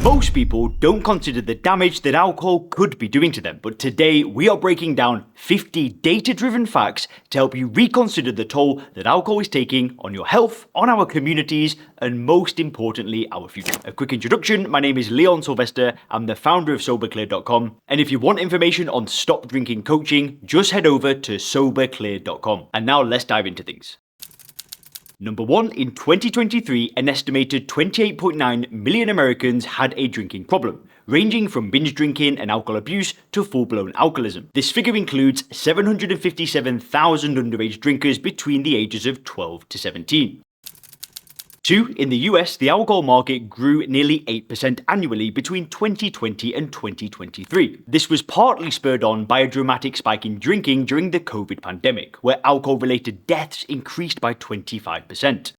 Most people don't consider the damage that alcohol could be doing to them, but today we are breaking down 50 data-driven facts to help you reconsider the toll that alcohol is taking on your health, on our communities, and most importantly, our future. A quick introduction, my name is Leon Sylvester, I'm the founder of SoberClear.com, and if you want information on stop drinking coaching, just head over to SoberClear.com. And now let's dive into things. Number 1, in 2023, an estimated 28.9 million Americans had a drinking problem, ranging from binge drinking and alcohol abuse to full-blown alcoholism. This figure includes 757,000 underage drinkers between the ages of 12 to 17. 2. In the US, the alcohol market grew nearly 8% annually between 2020 and 2023. This was partly spurred on by a dramatic spike in drinking during the COVID pandemic, where alcohol-related deaths increased by 25%.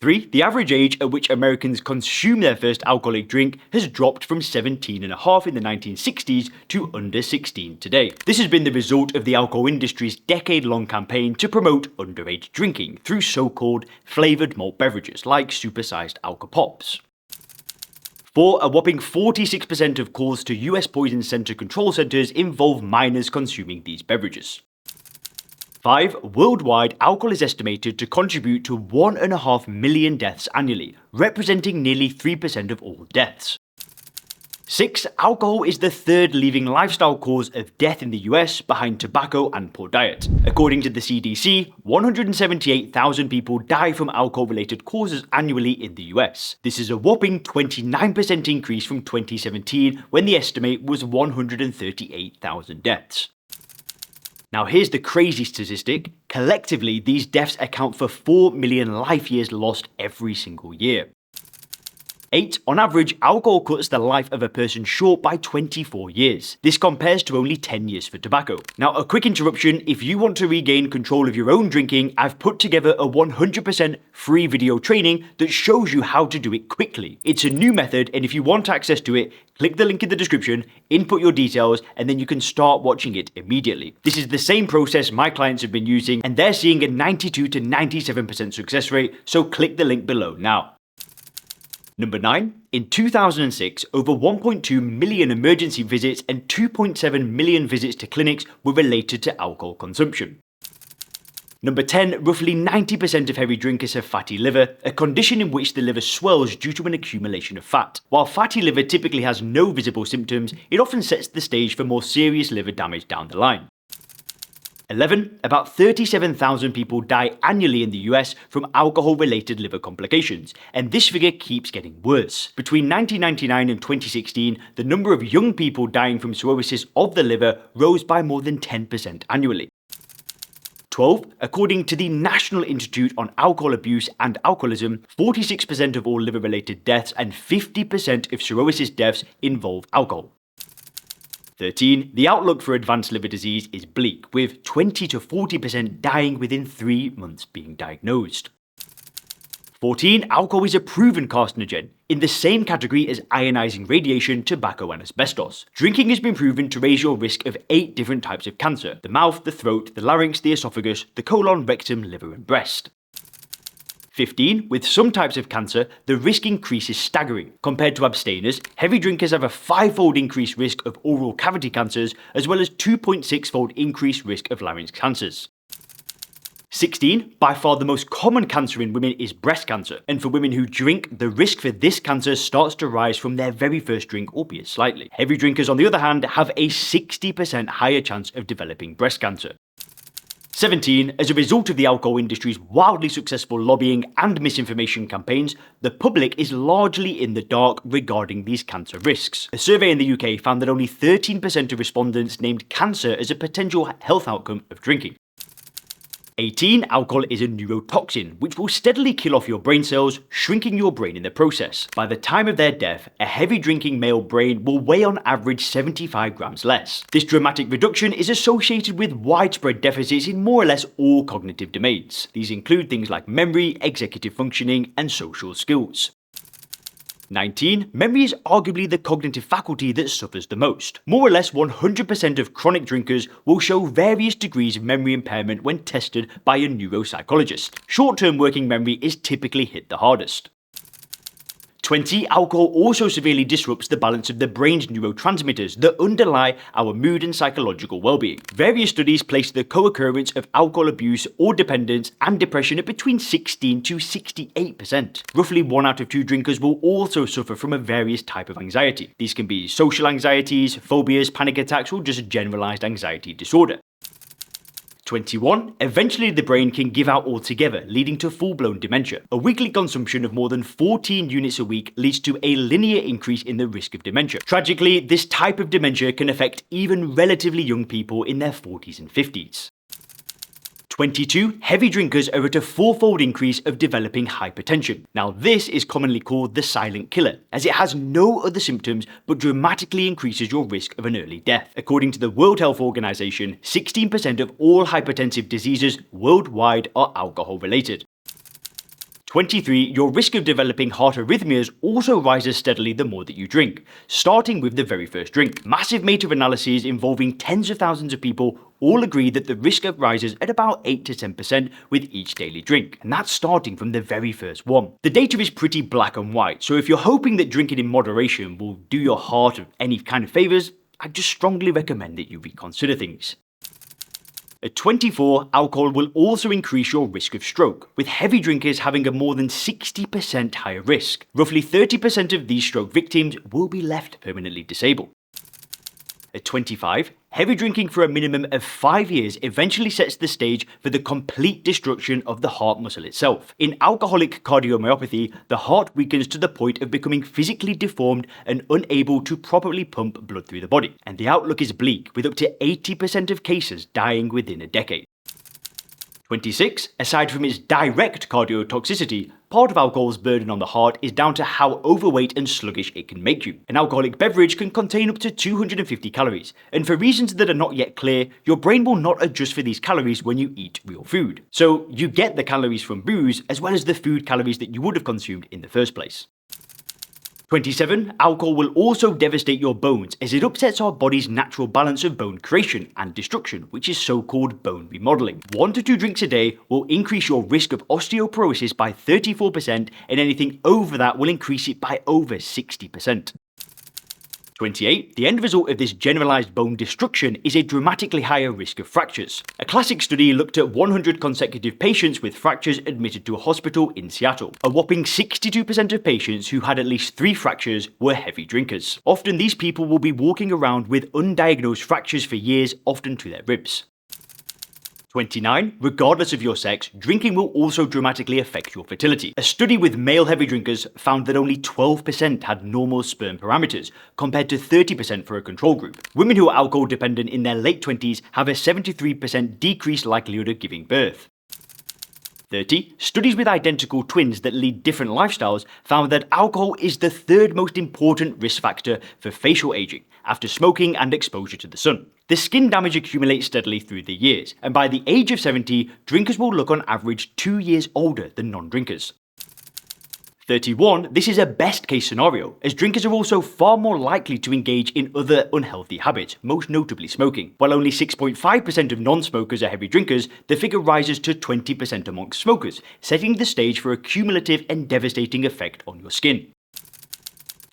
3. The average age at which Americans consume their first alcoholic drink has dropped from 17.5 in the 1960s to under 16 today. This has been the result of the alcohol industry's decade-long campaign to promote underage drinking through so-called flavoured malt beverages like supersized alcohol pops. 4. A whopping 46% of calls to US poison center control centers involve minors consuming these beverages. 5. Worldwide, alcohol is estimated to contribute to 1.5 million deaths annually, representing nearly 3% of all deaths. 6. Alcohol is the third leading lifestyle cause of death in the US behind tobacco and poor diet. According to the CDC, 178,000 people die from alcohol-related causes annually in the US. This is a whopping 29% increase from 2017, when the estimate was 138,000 deaths. Now here's the crazy statistic. Collectively, these deaths account for 4 million life years lost every single year. 8. On average, alcohol cuts the life of a person short by 24 years. This compares to only 10 years for tobacco. Now, a quick interruption. If you want to regain control of your own drinking, I've put together a 100% free video training that shows you how to do it quickly. It's a new method, and if you want access to it, click the link in the description, input your details, and then you can start watching it immediately. This is the same process my clients have been using, and they're seeing a 92 to 97% success rate, so click the link below now. Number 9. In 2006, over 1.2 million emergency visits and 2.7 million visits to clinics were related to alcohol consumption. Number 10. Roughly 90% of heavy drinkers have fatty liver, a condition in which the liver swells due to an accumulation of fat. While fatty liver typically has no visible symptoms, it often sets the stage for more serious liver damage down the line. 11. About 37,000 people die annually in the US from alcohol-related liver complications, and this figure keeps getting worse. Between 1999 and 2016, the number of young people dying from cirrhosis of the liver rose by more than 10% annually. 12. According to the National Institute on Alcohol Abuse and Alcoholism, 46% of all liver-related deaths and 50% of cirrhosis deaths involve alcohol. 13. The outlook for advanced liver disease is bleak, with 20 to 40% dying within 3 months being diagnosed. 14. Alcohol is a proven carcinogen, in the same category as ionizing radiation, tobacco, and asbestos. Drinking has been proven to raise your risk of 8 different types of cancer: the mouth, the throat, the larynx, the esophagus, the colon, rectum, liver, and breast. 15. With some types of cancer, the risk increase is staggering. Compared to abstainers, heavy drinkers have a 5-fold increased risk of oral cavity cancers, as well as 2.6-fold increased risk of larynx cancers. 16. By far the most common cancer in women is breast cancer, and for women who drink, the risk for this cancer starts to rise from their very first drink, albeit slightly. Heavy drinkers, on the other hand, have a 60% higher chance of developing breast cancer. 17. As a result of the alcohol industry's wildly successful lobbying and misinformation campaigns, the public is largely in the dark regarding these cancer risks. A survey in the UK found that only 13% of respondents named cancer as a potential health outcome of drinking. 18. Alcohol is a neurotoxin, which will steadily kill off your brain cells, shrinking your brain in the process. By the time of their death, a heavy drinking male brain will weigh on average 75 grams less. This dramatic reduction is associated with widespread deficits in more or less all cognitive domains. These include things like memory, executive functioning, and social skills. 19. Memory is arguably the cognitive faculty that suffers the most. More or less 100% of chronic drinkers will show various degrees of memory impairment when tested by a neuropsychologist. Short-term working memory is typically hit the hardest. 20. Alcohol also severely disrupts the balance of the brain's neurotransmitters that underlie our mood and psychological well-being. Various studies place the co-occurrence of alcohol abuse or dependence and depression at between 16 to 68%. Roughly 1 out of 2 drinkers will also suffer from a various type of anxiety. These can be social anxieties, phobias, panic attacks, or just generalized anxiety disorder. 21. Eventually the brain can give out altogether, leading to full-blown dementia. A weekly consumption of more than 14 units a week leads to a linear increase in the risk of dementia. Tragically, this type of dementia can affect even relatively young people in their 40s and 50s. 22. Heavy drinkers are at a 4-fold increase of developing hypertension. Now this is commonly called the silent killer, as it has no other symptoms but dramatically increases your risk of an early death. According to the World Health Organization, 16% of all hypertensive diseases worldwide are alcohol related. 23. Your risk of developing heart arrhythmias also rises steadily the more that you drink, starting with the very first drink. Massive meta-analyses involving tens of thousands of people all agree that the risk rises at about 8 to 10% with each daily drink, and that's starting from the very first one. The data is pretty black and white, so if you're hoping that drinking in moderation will do your heart any kind of favours, I just strongly recommend that you reconsider things. At 24, alcohol will also increase your risk of stroke, with heavy drinkers having a more than 60% higher risk. Roughly 30% of these stroke victims will be left permanently disabled. At 25, heavy drinking for a minimum of 5 years eventually sets the stage for the complete destruction of the heart muscle itself. In alcoholic cardiomyopathy, the heart weakens to the point of becoming physically deformed and unable to properly pump blood through the body. And the outlook is bleak, with up to 80% of cases dying within a decade. 26. Aside from its direct cardiotoxicity, part of alcohol's burden on the heart is down to how overweight and sluggish it can make you. An alcoholic beverage can contain up to 250 calories, and for reasons that are not yet clear, your brain will not adjust for these calories when you eat real food. So you get the calories from booze as well as the food calories that you would have consumed in the first place. 27. Alcohol will also devastate your bones as it upsets our body's natural balance of bone creation and destruction, which is so-called bone remodeling. 1 to 2 drinks a day will increase your risk of osteoporosis by 34%, and anything over that will increase it by over 60%. 28. The end result of this generalized bone destruction is a dramatically higher risk of fractures. A classic study looked at 100 consecutive patients with fractures admitted to a hospital in Seattle. A whopping 62% of patients who had at least 3 fractures were heavy drinkers. Often these people will be walking around with undiagnosed fractures for years, often to their ribs. 29. Regardless of your sex, drinking will also dramatically affect your fertility. A study with male heavy drinkers found that only 12% had normal sperm parameters, compared to 30% for a control group. Women who are alcohol dependent in their late 20s have a 73% decreased likelihood of giving birth. 30. Studies with identical twins that lead different lifestyles found that alcohol is the 3rd most important risk factor for facial aging, after smoking and exposure to the sun. The skin damage accumulates steadily through the years, and by the age of 70, drinkers will look on average 2 years older than non-drinkers. 31. This is a best case scenario, as drinkers are also far more likely to engage in other unhealthy habits, most notably smoking. While only 6.5% of non-smokers are heavy drinkers, the figure rises to 20% amongst smokers, setting the stage for a cumulative and devastating effect on your skin.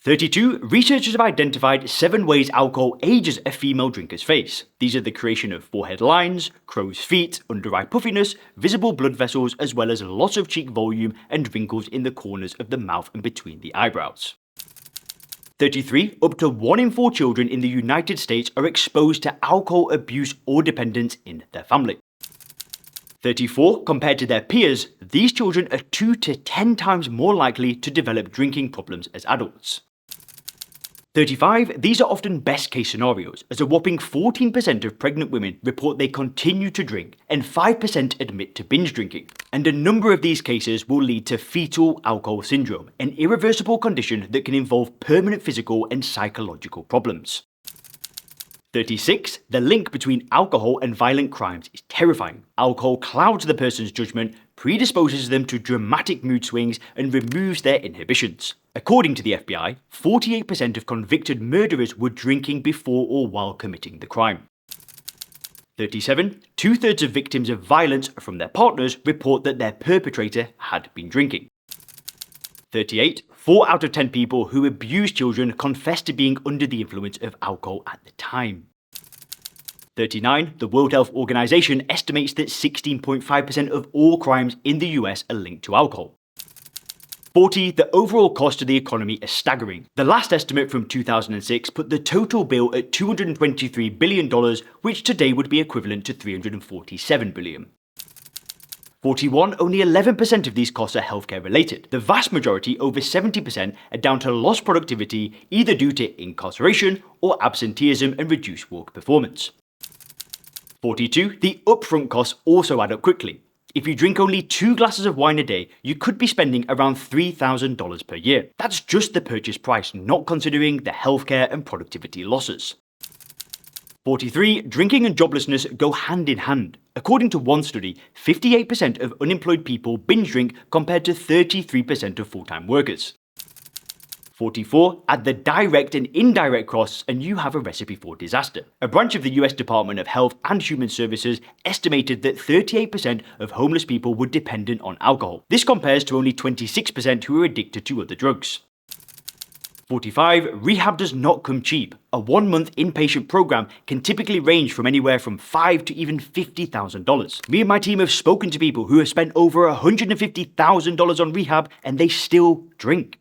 32. Researchers have identified 7 ways alcohol ages a female drinker's face. These are the creation of forehead lines, crow's feet, under-eye puffiness, visible blood vessels, as well as loss of cheek volume and wrinkles in the corners of the mouth and between the eyebrows. 33. Up to 1 in 4 children in the United States are exposed to alcohol abuse or dependence in their family. 34. Compared to their peers, these children are 2 to 10 times more likely to develop drinking problems as adults. 35. These are often best case scenarios, as a whopping 14% of pregnant women report they continue to drink, and 5% admit to binge drinking. And a number of these cases will lead to fetal alcohol syndrome, an irreversible condition that can involve permanent physical and psychological problems. 36. The link between alcohol and violent crimes is terrifying. Alcohol clouds the person's judgment, predisposes them to dramatic mood swings, and removes their inhibitions. According to the FBI, 48% of convicted murderers were drinking before or while committing the crime. 37. 2/3 of victims of violence from their partners report that their perpetrator had been drinking. 38. 4 out of 10 people who abuse children confess to being under the influence of alcohol at the time. 39. The World Health Organization estimates that 16.5% of all crimes in the US are linked to alcohol. 40. The overall cost to the economy is staggering. The last estimate from 2006 put the total bill at $223 billion, which today would be equivalent to $347 billion. 41. Only 11% of these costs are healthcare related. The vast majority, over 70%, are down to lost productivity, either due to incarceration or absenteeism and reduced work performance. 42. The upfront costs also add up quickly. If you drink only 2 glasses of wine a day, you could be spending around $3,000 per year. That's just the purchase price, not considering the healthcare and productivity losses. 43. Drinking and joblessness go hand in hand. According to one study, 58% of unemployed people binge drink compared to 33% of full-time workers. 44. Add the direct and indirect costs and you have a recipe for disaster. A branch of the US Department of Health and Human Services estimated that 38% of homeless people were dependent on alcohol. This compares to only 26% who are addicted to other drugs. 45. Rehab does not come cheap. A 1-month inpatient program can typically range from anywhere from $5,000 to even $50,000. Me and my team have spoken to people who have spent over $150,000 on rehab and they still drink.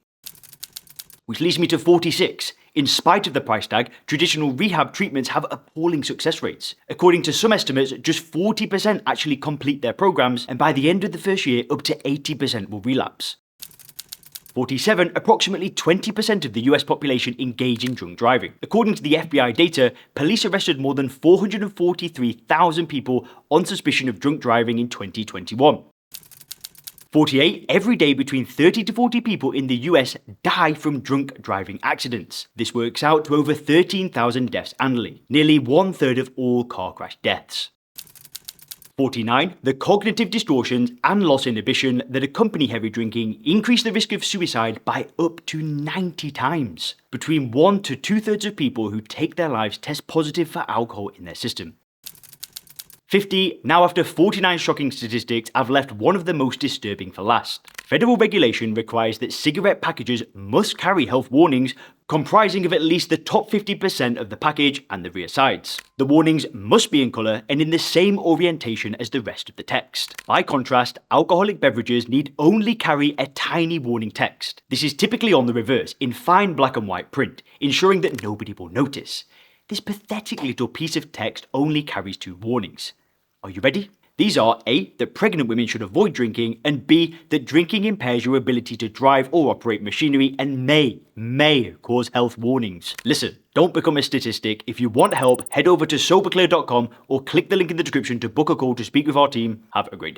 Which leads me to 46. In spite of the price tag, traditional rehab treatments have appalling success rates. According to some estimates, just 40% actually complete their programs, and by the end of the first year, up to 80% will relapse. 47. Approximately 20% of the US population engage in drunk driving. According to the FBI data, police arrested more than 443,000 people on suspicion of drunk driving in 2021. 48. Every day between 30 to 40 people in the US die from drunk driving accidents. This works out to over 13,000 deaths annually, nearly 1/3 of all car crash deaths. 49. The cognitive distortions and loss inhibition that accompany heavy drinking increase the risk of suicide by up to 90 times. Between 1 to 2/3 of people who take their lives test positive for alcohol in their system. 50. Now after 49 shocking statistics, I've left one of the most disturbing for last. Federal regulation requires that cigarette packages must carry health warnings comprising of at least the top 50% of the package and the rear sides. The warnings must be in colour and in the same orientation as the rest of the text. By contrast, alcoholic beverages need only carry a tiny warning text. This is typically on the reverse in fine black and white print, ensuring that nobody will notice. This pathetic little piece of text only carries 2 warnings. Are you ready? These are A. That pregnant women should avoid drinking, and B. That drinking impairs your ability to drive or operate machinery and may cause health warnings. Listen, don't become a statistic. If you want help, head over to soberclear.com or click the link in the description to book a call to speak with our team. Have a great day.